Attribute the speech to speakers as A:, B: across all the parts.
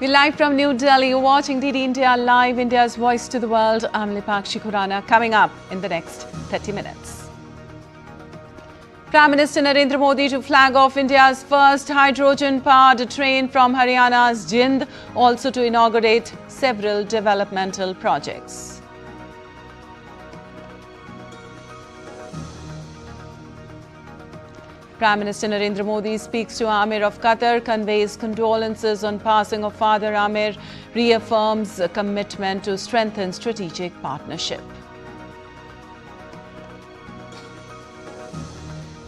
A: We're live from New Delhi. You're watching DD India Live, India's voice to the world. I'm Lipakshi Khurana. Coming up in the next 30 minutes. Prime Minister Narendra Modi to flag off India's first hydrogen-powered train from Haryana's Jind, also to inaugurate several developmental projects. Prime Minister Narendra Modi speaks to Amir of Qatar, conveys condolences on passing of Father Amir, reaffirms a commitment to strengthen strategic partnership.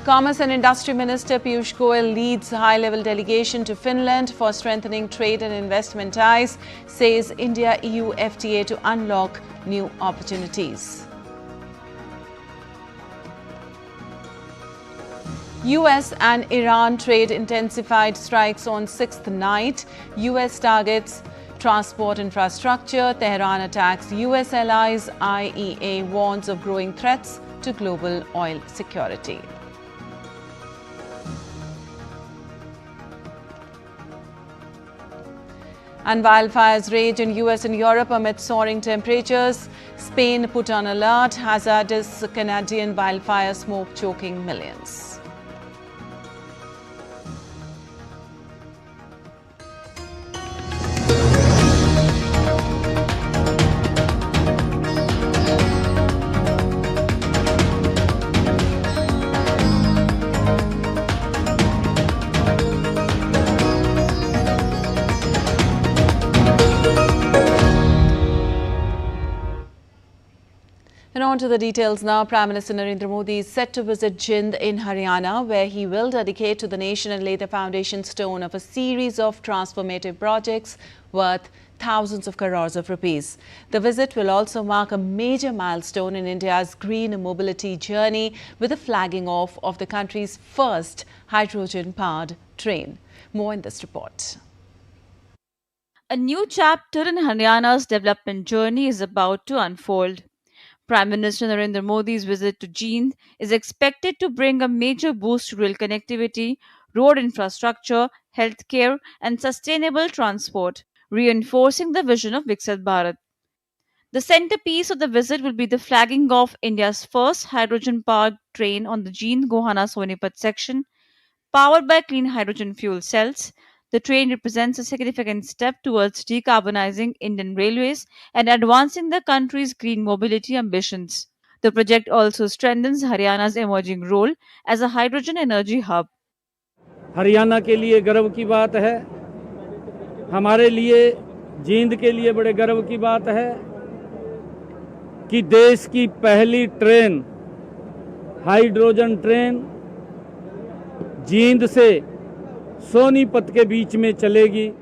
A: Commerce and Industry Minister Piyush Goyal leads high-level delegation to Finland for strengthening trade and investment ties, says India-EU FTA to unlock new opportunities. US and Iran trade intensified strikes on sixth night. US targets transport infrastructure. Tehran attacks US allies. IEA warns of growing threats to global oil security. And wildfires rage in US and Europe amid soaring temperatures. Spain put on alert. Hazardous Canadian wildfire smoke choking millions. And on to the details now. Prime Minister Narendra Modi is set to visit Jind in Haryana, where he will dedicate to the nation and lay the foundation stone of a series of transformative projects worth thousands of crores of rupees. The visit will also mark a major milestone in India's green mobility journey with the flagging off of the country's first hydrogen-powered train. More in this report.
B: A new chapter in Haryana's development journey is about to unfold. Prime Minister Narendra Modi's visit to Jind is expected to bring a major boost to rail connectivity, road infrastructure, healthcare, and sustainable transport, reinforcing the vision of Viksit Bharat. The centerpiece of the visit will be the flagging of India's first hydrogen-powered train on the Jind-Gohana-Sonipat section, powered by clean hydrogen fuel cells. The train represents a significant step towards decarbonizing Indian railways and advancing the country's green mobility ambitions. The project also strengthens Haryana's emerging role as a hydrogen energy hub.
C: Haryana के लिए गर्व की बात है, हमारे लिए जींद के लिए बड़े गर्व की बात है कि देश की पहली ट्रेन हाइड्रोजन ट्रेन जींद से सोनीपत के बीच में चलेगी.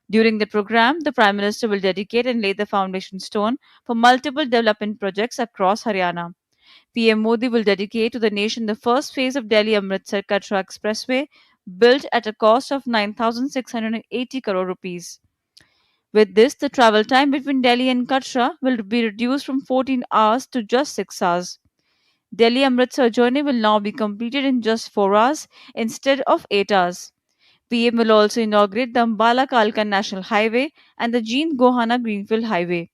B: During the program, the Prime Minister will dedicate and lay the foundation stone for multiple development projects across Haryana. PM Modi will dedicate to the nation the first phase of Delhi-Amritsar Katra Expressway, built at a cost of 9,680 crore rupees. With this, the travel time between Delhi and Katra will be reduced from 14 hours to just 6 hours. Delhi-Amritsar journey will now be completed in just 4 hours instead of 8 hours. PM will also inaugurate the Ambala-Kalkan National Highway and the Jind-Gohana Greenfield Highway.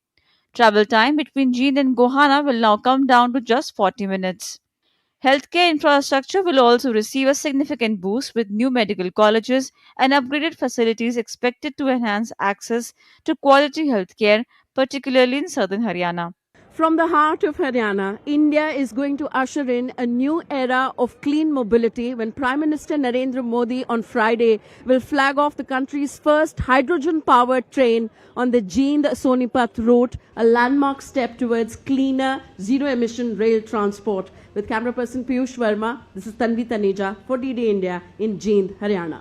B: Travel time between Jind and Gohana will now come down to just 40 minutes. Healthcare infrastructure will also receive a significant boost with new medical colleges and upgraded facilities expected to enhance access to quality healthcare, particularly in southern Haryana.
D: From the heart of Haryana, India is going to usher in a new era of clean mobility when Prime Minister Narendra Modi on Friday will flag off the country's first hydrogen-powered train on the Jind-Sonipat route, a landmark step towards cleaner, zero-emission rail transport. With camera person Piyush Verma, this is Tanvi Taneja for DD India in Jind, Haryana.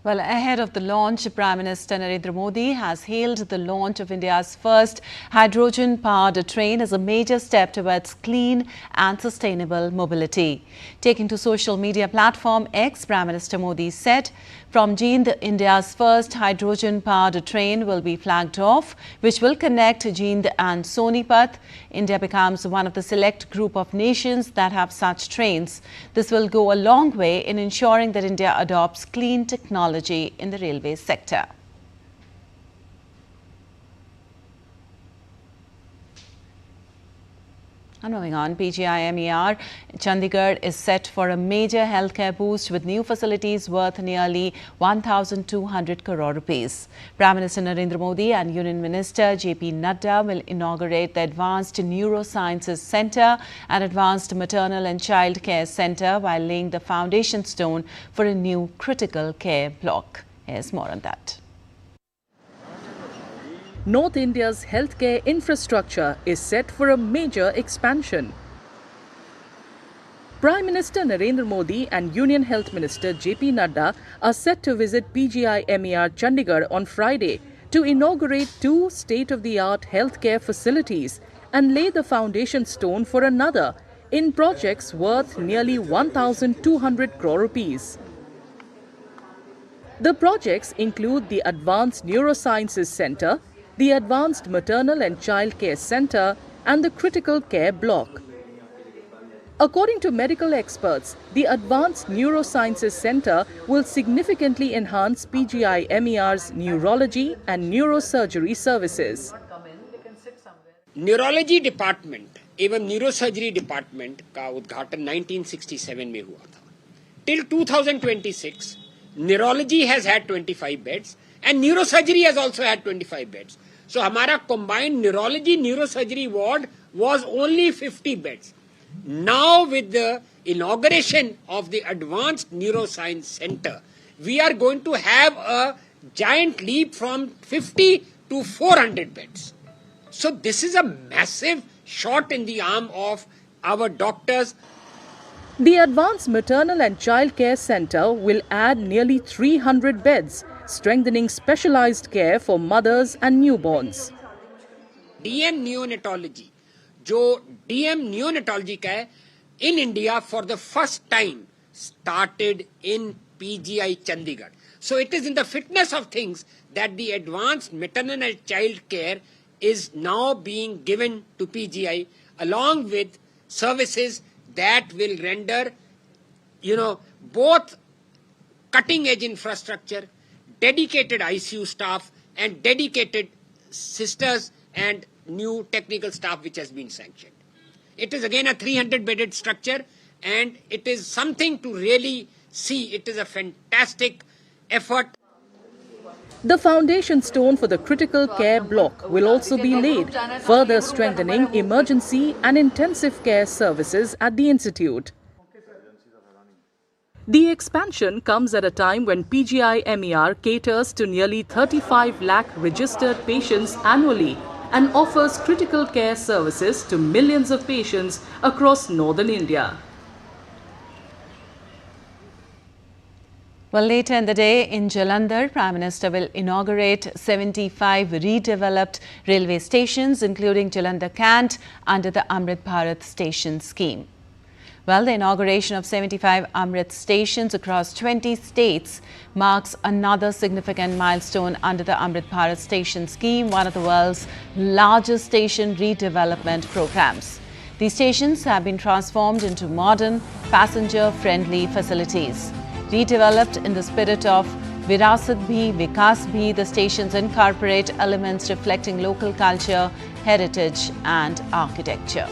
A: Well, ahead of the launch, Prime Minister Narendra Modi has hailed the launch of India's first hydrogen-powered train as a major step towards clean and sustainable mobility. Taking to social media platform X, Prime Minister Modi said, "From Jind, India's first hydrogen-powered train will be flagged off, which will connect Jind and Sonipat. India becomes one of the select group of nations that have such trains. This will go a long way in ensuring that India adopts clean technology in the railway sector." And moving on, PGI-MER Chandigarh is set for a major healthcare boost with new facilities worth nearly 1,200 crore rupees. Prime Minister Narendra Modi and Union Minister JP Nadda will inaugurate the Advanced Neurosciences Centre and Advanced Maternal and Child Care Centre while laying the foundation stone for a new critical care block. Here's more on that.
E: North India's healthcare infrastructure is set for a major expansion. Prime Minister Narendra Modi and Union Health Minister JP Nadda are set to visit PGI-MER Chandigarh on Friday to inaugurate two state-of-the-art healthcare facilities and lay the foundation stone for another in projects worth nearly 1,200 crore rupees. The projects include the Advanced Neurosciences Centre, the Advanced Maternal and Child Care Centre and the Critical Care Block. According to medical experts, the Advanced Neurosciences Centre will significantly enhance PGI-MER's neurology and neurosurgery services.
F: Neurology department एवं neurosurgery department का उद्घाटन 1967 में हुआ था. Till 2026, neurology has had 25 beds and neurosurgery has also had 25 beds. So हमारा combined neurology neurosurgery ward was only 50 beds. Now with the inauguration of the Advanced Neuroscience Centre, we are going to have a giant leap from 50 to 400 beds. So this is a massive shot in the arm of our doctors.
E: The Advanced Maternal and Child Care Centre will add nearly 300 beds, strengthening specialized care for mothers and newborns.
F: DM neonatology, जो DM neonatology का है, in India for the first time started in PGI Chandigarh. So it is in the fitness of things that the advanced maternal and child care is now being given to PGI along with services that will render, both cutting edge infrastructure, dedicated ICU staff and dedicated sisters and new technical staff which has been sanctioned. It is again a 300-bedded structure and it is something to really see. It is a fantastic effort.
E: The foundation stone for the critical care block will also be laid, further strengthening emergency and intensive care services at the institute. The expansion comes at a time when PGI-MER caters to nearly 35 lakh registered patients annually and offers critical care services to millions of patients across northern India.
A: Well, later in the day in Jalandhar, Prime Minister will inaugurate 75 redeveloped railway stations, including Jalandhar Cant, under the Amrit Bharat Station scheme. Well, the inauguration of 75 Amrit stations across 20 states marks another significant milestone under the Amrit Bharat Station scheme, one of the world's largest station redevelopment programs. These stations have been transformed into modern, passenger-friendly facilities. Redeveloped in the spirit of Virasat Bhi, Vikas Bhi, the stations incorporate elements reflecting local culture, heritage and architecture.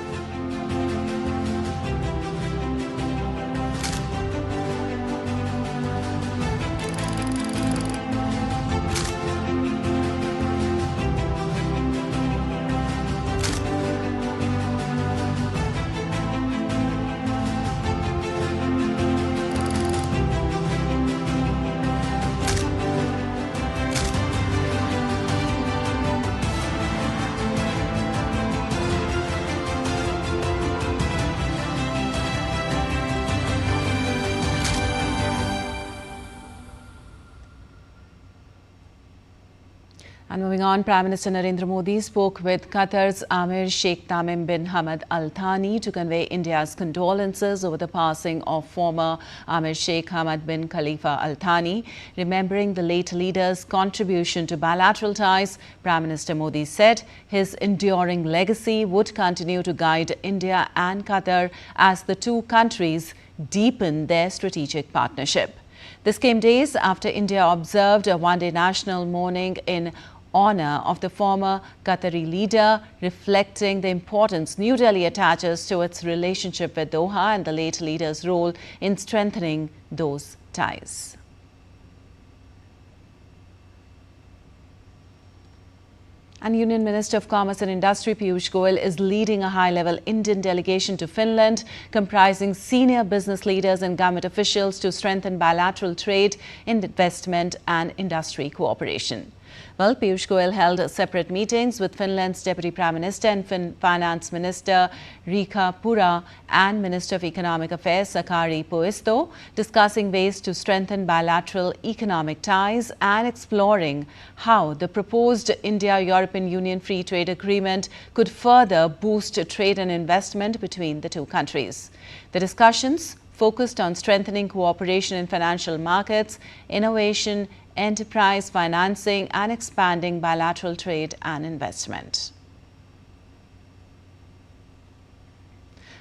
A: And moving on, Prime Minister Narendra Modi spoke with Qatar's Amir Sheikh Tamim bin Hamad Al Thani to convey India's condolences over the passing of former Amir Sheikh Hamad bin Khalifa Al Thani. Remembering the late leader's contribution to bilateral ties, Prime Minister Modi said his enduring legacy would continue to guide India and Qatar as the two countries deepen their strategic partnership. This came days after India observed a one-day national mourning in honor of the former Qatari leader, reflecting the importance New Delhi attaches to its relationship with Doha and the late leader's role in strengthening those ties. And Union Minister of Commerce and Industry Piyush Goyal is leading a high-level Indian delegation to Finland, comprising senior business leaders and government officials to strengthen bilateral trade, investment and industry cooperation. Well, Piyush Goyal held separate meetings with Finland's Deputy Prime Minister and Finance Minister Riikka Purra and Minister of Economic Affairs Sakari Puisto, discussing ways to strengthen bilateral economic ties and exploring how the proposed India-European Union Free Trade Agreement could further boost trade and investment between the two countries. The discussions focused on strengthening cooperation in financial markets, innovation, enterprise financing and expanding bilateral trade and investment.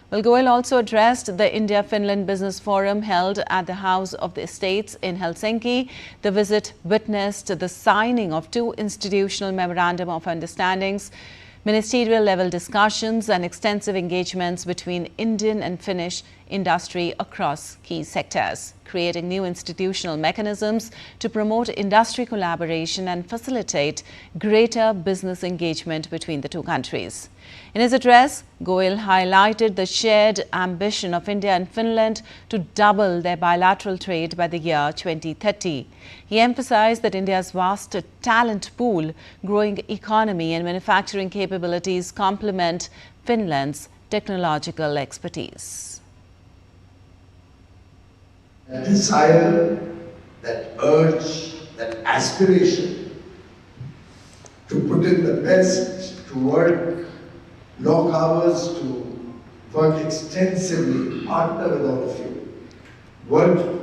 A: Well, Goyal also addressed the India-Finland Business Forum held at the House of the Estates in Helsinki. The visit witnessed the signing of two institutional memorandum of understandings, ministerial-level discussions and extensive engagements between Indian and Finnish industry across key sectors, creating new institutional mechanisms to promote industry collaboration and facilitate greater business engagement between the two countries. In his address, Goyal highlighted the shared ambition of India and Finland to double their bilateral trade by the year 2030. He emphasized that India's vast talent pool, growing economy and manufacturing capabilities complement Finland's technological expertise.
G: That desire, that urge, that aspiration to put in the best, to work long hours, to work extensively, partner with all of you, work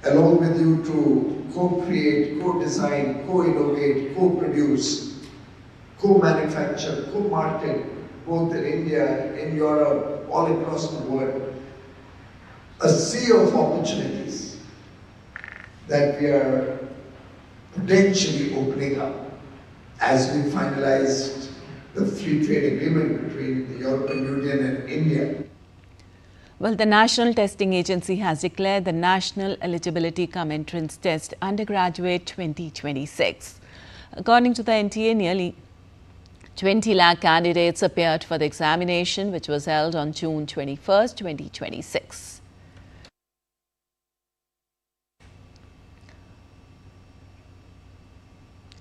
G: along with you to co-create, co-design, co-innovate, co-produce, co-manufacture, co-market, both in India, in Europe, all across the world. A sea of opportunities that we are potentially opening up as we finalized the free trade agreement between the European Union and India.
A: Well, the National Testing Agency has declared the National Eligibility Cum Entrance Test Undergraduate 2026. According to the NTA, nearly 20 lakh candidates appeared for the examination, which was held on June 21st, 2026.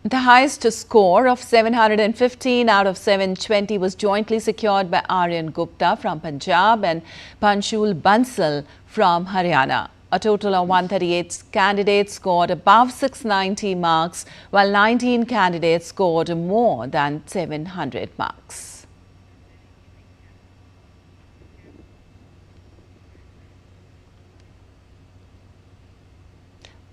A: The highest score of 715 out of 720 was jointly secured by Aryan Gupta from Punjab and Panshul Bansal from Haryana. A total of 138 candidates scored above 690 marks, while 19 candidates scored more than 700 marks.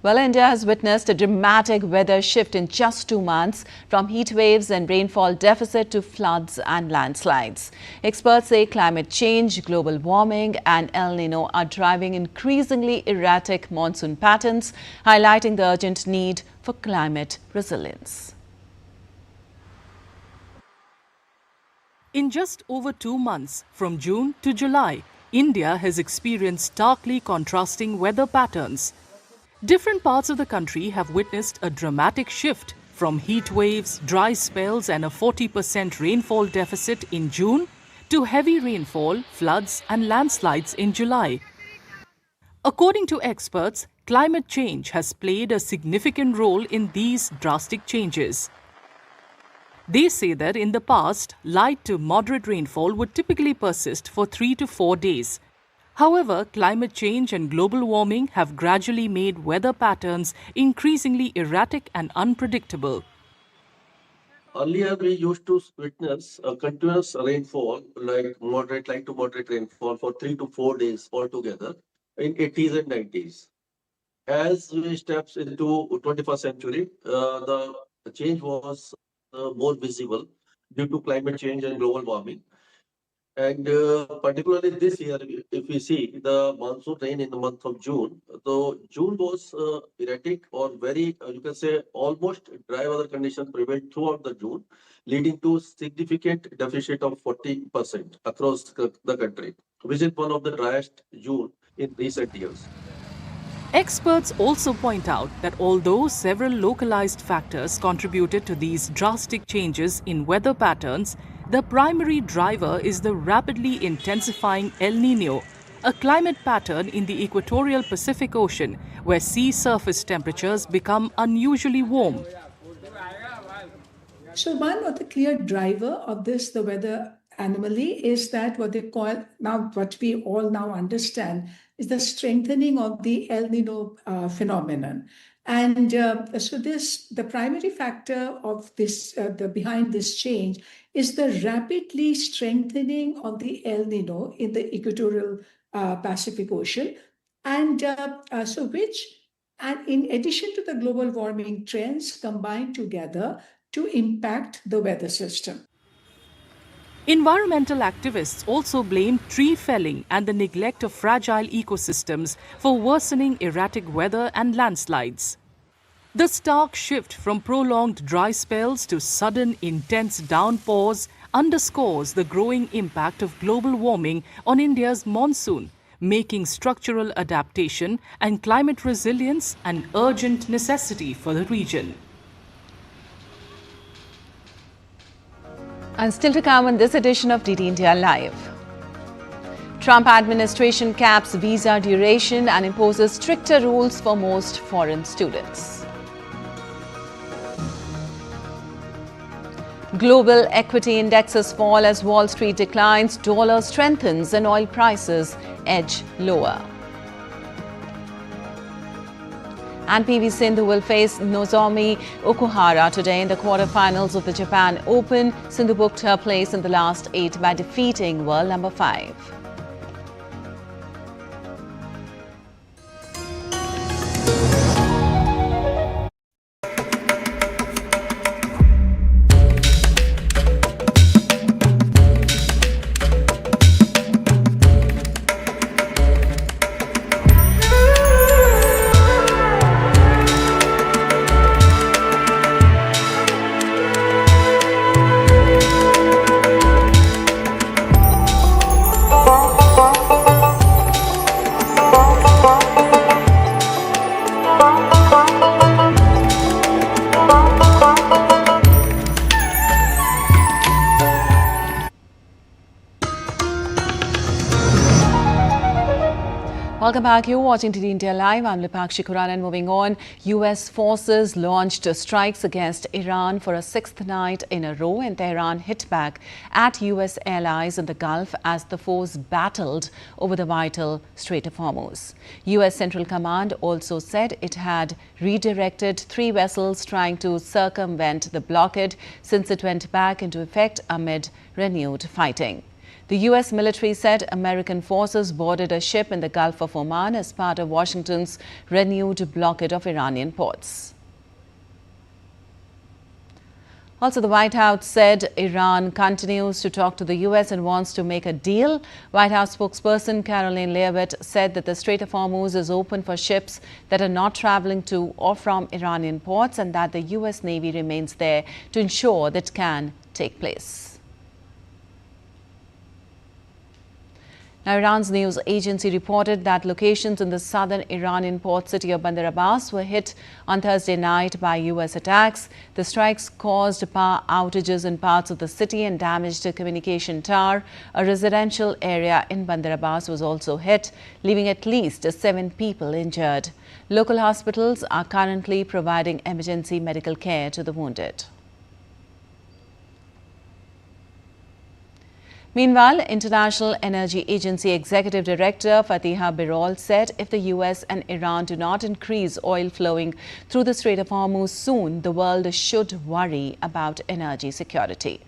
A: Well, India has witnessed a dramatic weather shift in just 2 months, from heat waves and rainfall deficit to floods and landslides. Experts say climate change, global warming and El Nino are driving increasingly erratic monsoon patterns, highlighting the urgent need for climate resilience.
E: In just over 2 months, from June to July, India has experienced starkly contrasting weather patterns. Different parts of the country have witnessed a dramatic shift from heat waves, dry spells and a 40% rainfall deficit in June to heavy rainfall, floods and landslides in July. According to experts, climate change has played a significant role in these drastic changes. They say that in the past, light to moderate rainfall would typically persist for 3 to 4 days. However, climate change and global warming have gradually made weather patterns increasingly erratic and unpredictable.
H: Earlier, we used to witness a continuous rainfall, like light to moderate rainfall for 3 to 4 days altogether in 80s and 90s. As we stepped into 21st century, the change was more visible due to climate change and global warming. And particularly this year, if we see the monsoon rain in the month of June, so June was erratic or very, you can say, almost dry weather conditions prevailed throughout the June, leading to significant deficit of 40% across the country, which is one of the driest June in recent years.
I: Experts also point out that although several localized factors contributed to these drastic changes in weather patterns, the primary driver is the rapidly intensifying El Niño, a climate pattern in the equatorial Pacific Ocean where sea surface temperatures become unusually warm.
J: So one of the clear driver of the weather anomaly, is that what they call now, what we all now understand, is the strengthening of the El Nino phenomenon. And so the primary factor of this, behind this change, is the rapidly strengthening of the El Nino in the equatorial Pacific Ocean, and and in addition to the global warming trends combined together to impact the weather system.
I: Environmental activists also blame tree felling and the neglect of fragile ecosystems for worsening erratic weather and landslides. The stark shift from prolonged dry spells to sudden intense downpours underscores the growing impact of global warming on India's monsoon, making structural adaptation and climate resilience an urgent necessity for the region.
A: And still to come in this edition of DD India Live. Trump administration caps visa duration and imposes stricter rules for most foreign students. Global equity indexes fall as Wall Street declines, dollar strengthens and oil prices edge lower. And PV Sindhu will face Nozomi Okuhara today in the quarterfinals of the Japan Open. Sindhu booked her place in the last 8 by defeating world number 5. Welcome back. You're watching DD India Live. I'm Lipakshi Kuran, and moving on, US forces launched strikes against Iran for a 6th night in a row, and Tehran hit back at US allies in the Gulf as the foes battled over the vital Strait of Hormuz. US Central Command also said it had redirected 3 vessels trying to circumvent the blockade since it went back into effect amid renewed fighting. The U.S. military said American forces boarded a ship in the Gulf of Oman as part of Washington's renewed blockade of Iranian ports. Also, the White House said Iran continues to talk to the U.S. and wants to make a deal. White House spokesperson Caroline Leavitt said that the Strait of Hormuz is open for ships that are not traveling to or from Iranian ports, and that the U.S. Navy remains there to ensure that can take place. Now, Iran's news agency reported that locations in the southern Iranian port city of Bandar Abbas were hit on Thursday night by U.S. attacks. The strikes caused power outages in parts of the city and damaged a communication tower. A residential area in Bandar Abbas was also hit, leaving at least 7 people injured. Local hospitals are currently providing emergency medical care to the wounded. Meanwhile, International Energy Agency Executive Director Fatiha Birol said if the U.S. and Iran do not increase oil flowing through the Strait of Hormuz soon, the world should worry about energy security.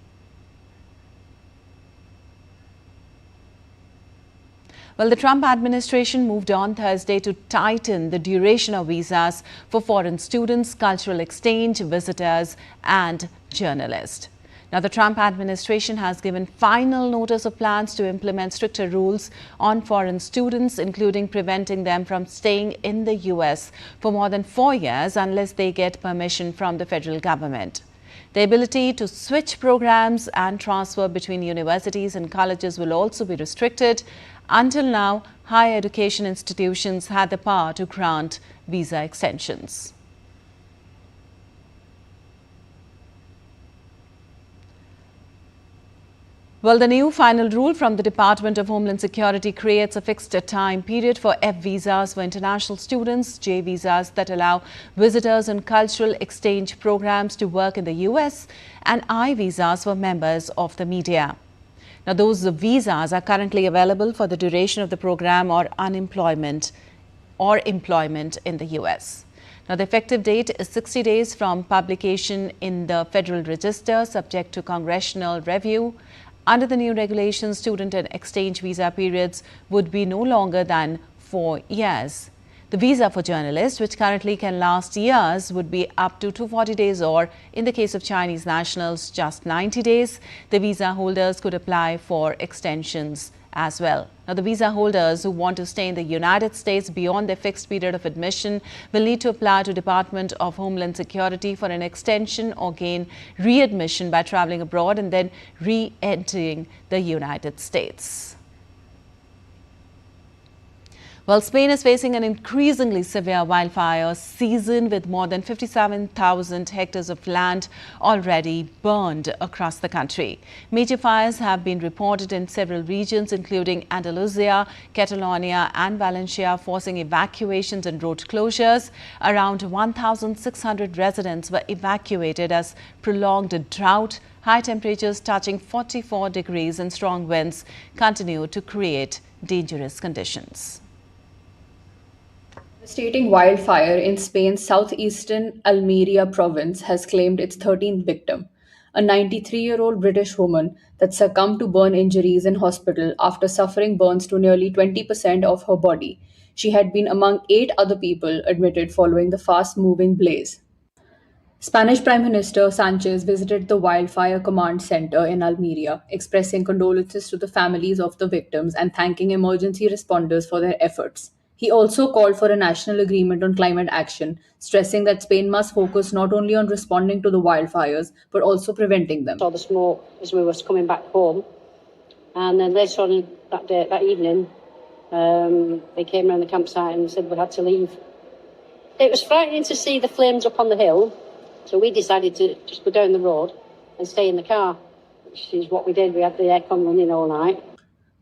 A: Well, the Trump administration moved on Thursday to tighten the duration of visas for foreign students, cultural exchange visitors and journalists. Now, the Trump administration has given final notice of plans to implement stricter rules on foreign students, including preventing them from staying in the U.S. for more than 4 years unless they get permission from the federal government. The ability to switch programs and transfer between universities and colleges will also be restricted. Until now, higher education institutions had the power to grant visa extensions. Well, the new final rule from the Department of Homeland Security creates a fixed time period for F visas for international students, J visas that allow visitors on cultural exchange programs to work in the U.S., and I visas for members of the media. Now, those visas are currently available for the duration of the program or employment in the U.S. Now, the effective date is 60 days from publication in the Federal Register, subject to congressional review. Under the new regulations, student and exchange visa periods would be no longer than 4 years. The visa for journalists, which currently can last years, would be up to 240 days or, in the case of Chinese nationals, just 90 days. The visa holders could apply for extensions as well. Now, the visa holders who want to stay in the United States beyond their fixed period of admission will need to apply to Department of Homeland Security for an extension or gain readmission by traveling abroad and then re-entering the United States. Well, Spain is facing an increasingly severe wildfire season with more than 57,000 hectares of land already burned across the country. Major fires have been reported in several regions, including Andalusia, Catalonia and Valencia, forcing evacuations and road closures. Around 1,600 residents were evacuated as prolonged drought, high temperatures touching 44 degrees and strong winds continue to create dangerous conditions.
K: A devastating wildfire in Spain's southeastern Almeria province has claimed its 13th victim, a 93-year-old British woman that succumbed to burn injuries in hospital after suffering burns to nearly 20% of her body. She had been among 8 other people admitted following the fast-moving blaze. Spanish Prime Minister Sanchez visited the Wildfire Command Center in Almeria, expressing condolences to the families of the victims and thanking emergency responders for their efforts. He also called for a national agreement on climate action, stressing that Spain must focus not only on responding to the wildfires, but also preventing them.
L: Saw the smoke as we were coming back home. And then later on that evening, they came around the campsite and said we had to leave. It was frightening to see the flames up on the hill, so we decided to just go down the road and stay in the car, which is what we did. We had the aircon running all night.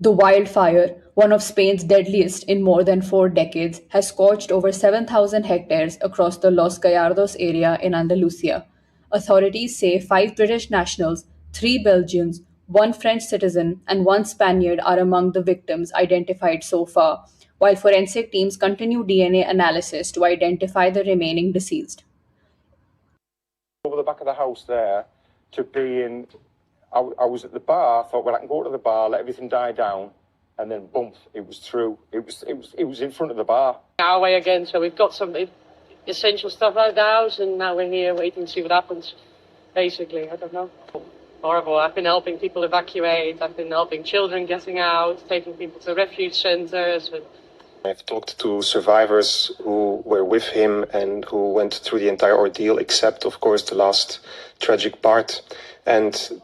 K: The wildfire, one of Spain's deadliest in more than 4 decades, has scorched over 7,000 hectares across the Los Gallardos area in Andalusia. Authorities say 5 British nationals, 3 Belgians, 1 French citizen, and 1 Spaniard are among the victims identified so far, while forensic teams continue DNA analysis to identify the remaining deceased.
M: Over the back of the house there, to be in. I was at the bar. I thought, well, I can go to the bar, let everything die down, and then boom, it was through. It was in front of the bar.
L: Our way again. So we've got some essential stuff out of the house, and now we're here waiting to see what happens. Basically, I don't know. Horrible. I've been helping people evacuate. I've been helping children getting out, taking people to refuge centres.
N: I've talked to survivors who were with him and who went through the entire ordeal, except, of course, the last tragic part. And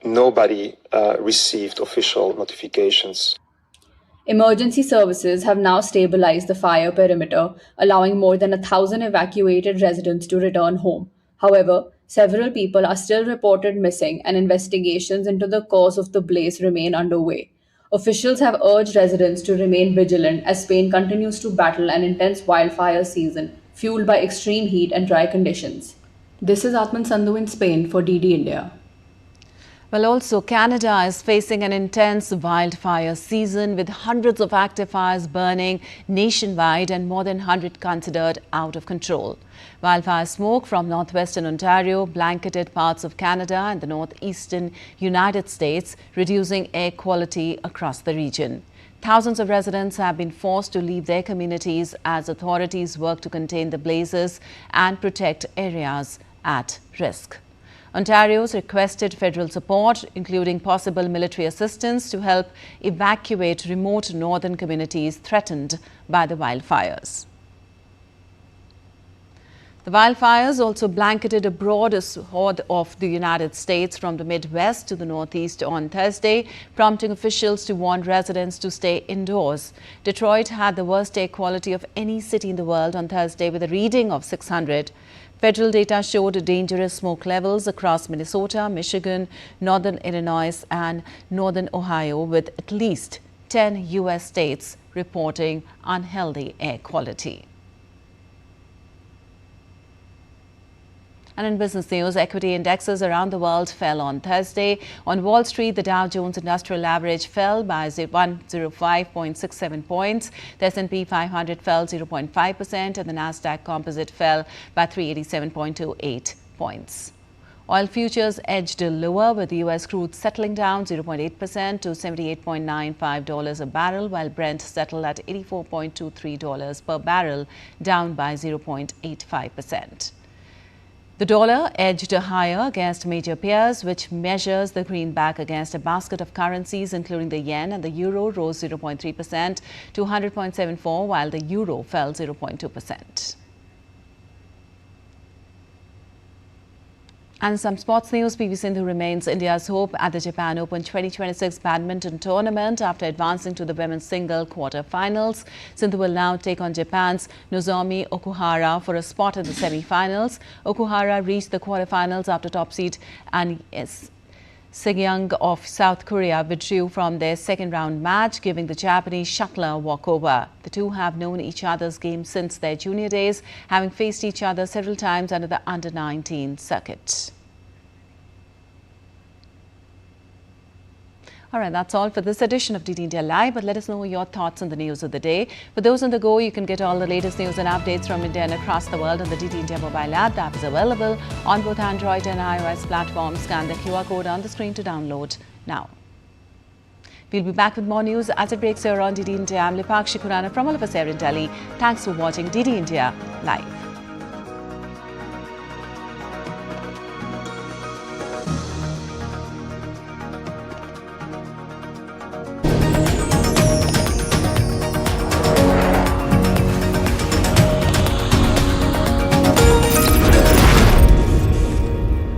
N: nobody received official notifications.
K: Emergency services have now stabilized the fire perimeter, allowing more than 1,000 evacuated residents to return home. However, several people are still reported missing, and investigations into the cause of the blaze remain underway. Officials have urged residents to remain vigilant as Spain continues to battle an intense wildfire season, fueled by extreme heat and dry conditions. This is Atman Sandhu in Spain for DD India.
A: Well, also Canada is facing an intense wildfire season with hundreds of active fires burning nationwide and more than 100 considered out of control. Wildfire smoke from northwestern Ontario blanketed parts of Canada and the northeastern United States, reducing air quality across the region. Thousands of residents have been forced to leave their communities as authorities work to contain the blazes and protect areas at risk. Ontario's requested federal support, including possible military assistance to help evacuate remote northern communities threatened by the wildfires. The wildfires also blanketed a broad swath of the United States from the Midwest to the Northeast on Thursday, prompting officials to warn residents to stay indoors. Detroit had the worst air quality of any city in the world on Thursday with a reading of 600. Federal data showed dangerous smoke levels across Minnesota, Michigan, northern Illinois and northern Ohio, with at least 10 U.S. states reporting unhealthy air quality. And in business news, equity indexes around the world fell on Thursday. On Wall Street, the Dow Jones Industrial Average fell by 105.67 points. The S&P 500 fell 0.5% and the Nasdaq Composite fell by 387.28 points. Oil futures edged lower, with the U.S. crude settling down 0.8% to $78.95 a barrel, while Brent settled at $84.23 per barrel, down by 0.85%. The dollar edged higher against major peers, which measures the greenback against a basket of currencies, including the yen, and the euro rose 0.3% to 100.74, while the euro fell 0.2%. And some sports news. PV Sindhu remains India's hope at the Japan Open 2026 badminton tournament after advancing to the women's single quarter-finals. Sindhu will now take on Japan's Nozomi Okuhara for a spot in the semi-finals. Okuhara reached the quarter-finals after top seed An Seung of South Korea withdrew from their second-round match, giving the Japanese shuttler a walkover. The two have known each other's game since their junior days, having faced each other several times under the under-19 circuit. All right, that's all for this edition of DD India Live, but let us know your thoughts on the news of the day. For those on the go, you can get all the latest news and updates from India and across the world on the DD India mobile app. The app is available on both Android and iOS platforms. Scan the QR code on the screen to download now. We'll be back with more news as it breaks here on DD India. I'm Lipakshi Khurana from all of us here in Delhi. Thanks for watching DD India Live.